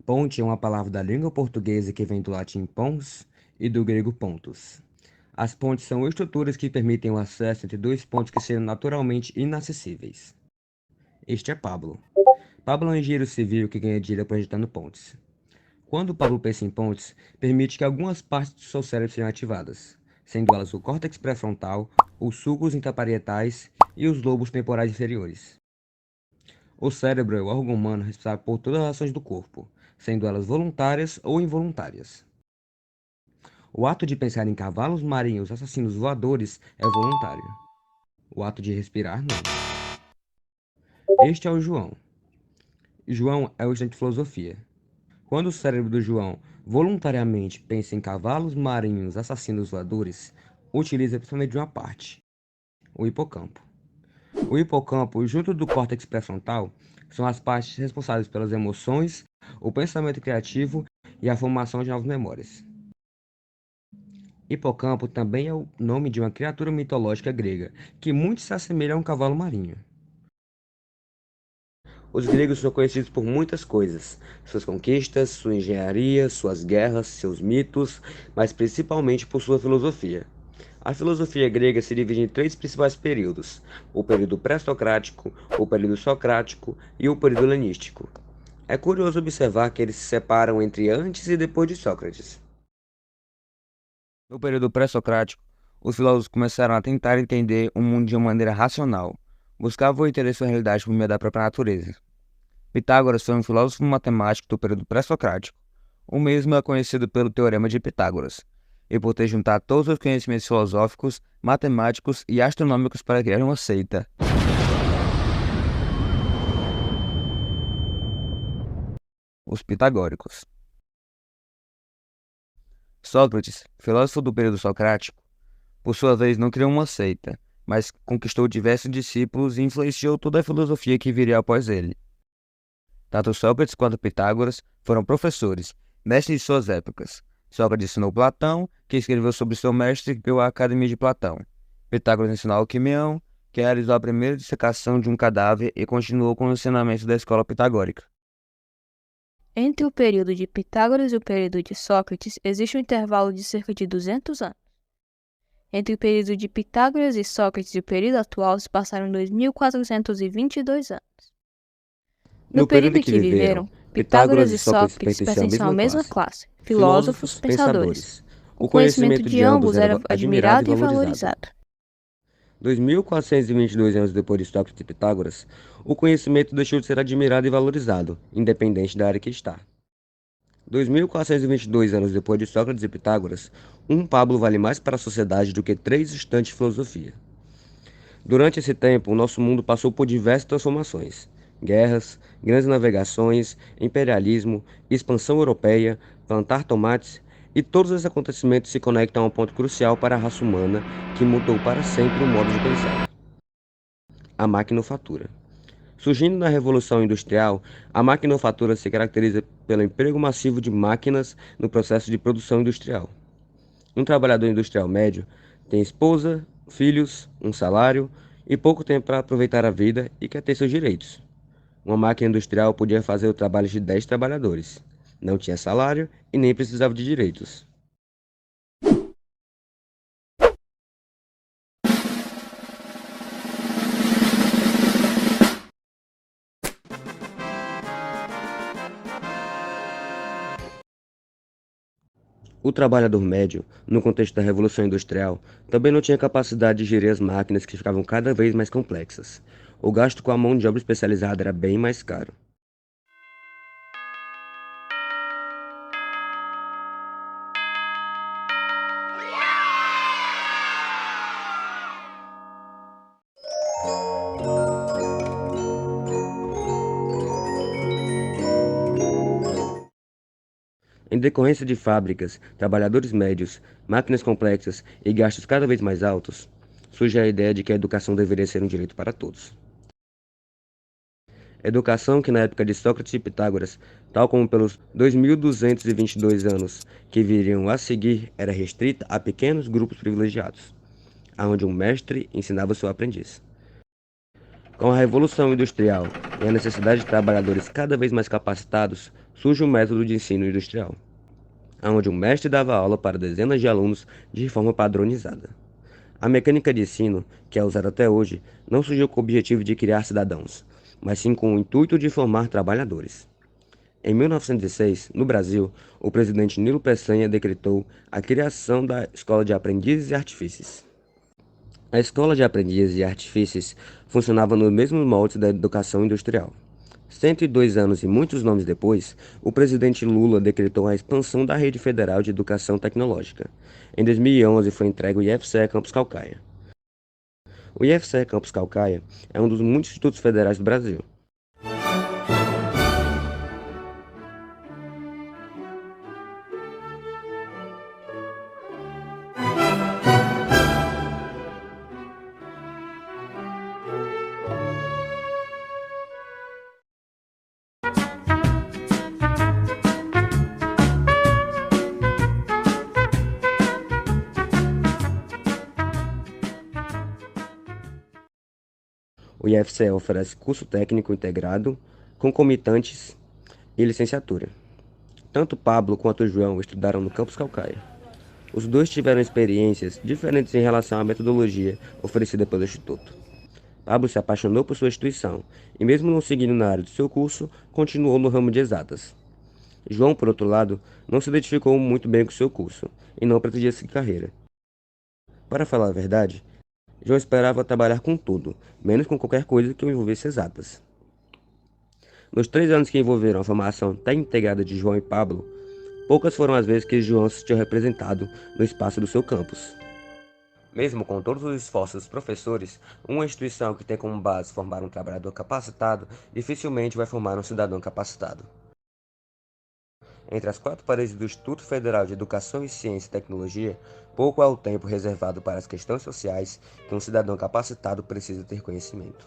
Ponte é uma palavra da língua portuguesa que vem do latim pons e do grego pontos. As pontes são estruturas que permitem o acesso entre dois pontos que seriam naturalmente inacessíveis. Este é Pablo. Pablo é um engenheiro civil que ganha dinheiro projetando pontes. Quando Pablo pensa em pontes, permite que algumas partes do seu cérebro sejam ativadas, sendo elas o córtex pré-frontal, os sulcos intraparietais e os lobos temporais inferiores. O cérebro é o órgão humano responsável por todas as ações do corpo, sendo elas voluntárias ou involuntárias. O ato de pensar em cavalos marinhos assassinos voadores é voluntário. O ato de respirar, não. Este é o João. João é o estudante de filosofia. Quando o cérebro do João voluntariamente pensa em cavalos marinhos assassinos voadores, utiliza principalmente de uma parte, o hipocampo. O hipocampo, junto do córtex pré-frontal, são as partes responsáveis pelas emoções, o pensamento criativo e a formação de novas memórias. Hipocampo também é o nome de uma criatura mitológica grega, que muito se assemelha a um cavalo marinho. Os gregos são conhecidos por muitas coisas, suas conquistas, sua engenharia, suas guerras, seus mitos, mas principalmente por sua filosofia. A filosofia grega se divide em três principais períodos: o período pré-socrático, o período socrático e o período helenístico. É curioso observar que eles se separam entre antes e depois de Sócrates. No período pré-socrático, os filósofos começaram a tentar entender o mundo de uma maneira racional, buscavam entender sua realidade por meio da própria natureza. Pitágoras foi um filósofo matemático do período pré-socrático. O mesmo é conhecido pelo Teorema de Pitágoras, e por ter juntado todos os conhecimentos filosóficos, matemáticos e astronômicos para criar uma seita. Os pitagóricos. Sócrates, filósofo do período socrático, por sua vez não criou uma seita, mas conquistou diversos discípulos e influenciou toda a filosofia que viria após ele. Tanto Sócrates quanto Pitágoras foram professores, mestres de suas épocas. Sócrates ensinou Platão, que escreveu sobre seu mestre e criou a Academia de Platão. Pitágoras ensinou Alquimião, que realizou a primeira dissecação de um cadáver e continuou com o ensinamento da escola pitagórica. Entre o período de Pitágoras e o período de Sócrates, existe um intervalo de cerca de 200 anos. Entre o período de Pitágoras e Sócrates e o período atual se passaram 2.422 anos. No período em que viveram, Pitágoras e Sócrates pertenciam à mesma classe, filósofos, pensadores. O conhecimento de ambos era admirado e valorizado. 2.422 anos depois de Sócrates e Pitágoras, o conhecimento deixou de ser admirado e valorizado, independente da área que está. 2.422 anos depois de Sócrates e Pitágoras, um Pablo vale mais para a sociedade do que 3 estudantes de filosofia. Durante esse tempo, o nosso mundo passou por diversas transformações: guerras, grandes navegações, imperialismo, expansão europeia, plantar tomates, e todos esses acontecimentos se conectam a um ponto crucial para a raça humana que mudou para sempre o modo de pensar: a maquinofatura. Surgindo na Revolução Industrial, a maquinofatura se caracteriza pelo emprego massivo de máquinas no processo de produção industrial. Um trabalhador industrial médio tem esposa, filhos, um salário e pouco tempo para aproveitar a vida e quer ter seus direitos. Uma máquina industrial podia fazer o trabalho de 10 trabalhadores. Não tinha salário e nem precisava de direitos. O trabalhador médio, no contexto da Revolução Industrial, também não tinha capacidade de gerir as máquinas que ficavam cada vez mais complexas. O gasto com a mão de obra especializada era bem mais caro. Em decorrência de fábricas, trabalhadores médios, máquinas complexas e gastos cada vez mais altos, surge a ideia de que a educação deveria ser um direito para todos. Educação que na época de Sócrates e Pitágoras, tal como pelos 2.222 anos que viriam a seguir, era restrita a pequenos grupos privilegiados, onde um mestre ensinava seu aprendiz. Com a Revolução Industrial e a necessidade de trabalhadores cada vez mais capacitados, surge o método de ensino industrial, onde um mestre dava aula para dezenas de alunos de forma padronizada. A mecânica de ensino, que é usada até hoje, não surgiu com o objetivo de criar cidadãos, mas sim com o intuito de formar trabalhadores. Em 1906, no Brasil, o presidente Nilo Peçanha decretou a criação da Escola de Aprendizes e Artífices. A Escola de Aprendizes e Artífices funcionava nos mesmos moldes da educação industrial. 102 anos e muitos nomes depois, o presidente Lula decretou a expansão da Rede Federal de Educação Tecnológica. Em 2011 foi entregue o IFCE Campus Caucaia. O IFCE Campus Caucaia é um dos muitos institutos federais do Brasil. O IFCE oferece curso técnico integrado, concomitantes e licenciatura. Tanto Pablo quanto João estudaram no Campus Caucaia. Os dois tiveram experiências diferentes em relação à metodologia oferecida pelo Instituto. Pablo se apaixonou por sua instituição e, mesmo não seguindo na área do seu curso, continuou no ramo de exatas. João, por outro lado, não se identificou muito bem com seu curso e não pretendia seguir carreira. Para falar a verdade, João esperava trabalhar com tudo, menos com qualquer coisa que o envolvesse exatas. Nos 3 anos que envolveram a formação integrada de João e Pablo, poucas foram as vezes que João se sentiu representado no espaço do seu campus. Mesmo com todos os esforços dos professores, uma instituição que tem como base formar um trabalhador capacitado dificilmente vai formar um cidadão capacitado. Entre as 4 paredes do Instituto Federal de Educação e Ciência e Tecnologia, pouco é o tempo reservado para as questões sociais que um cidadão capacitado precisa ter conhecimento.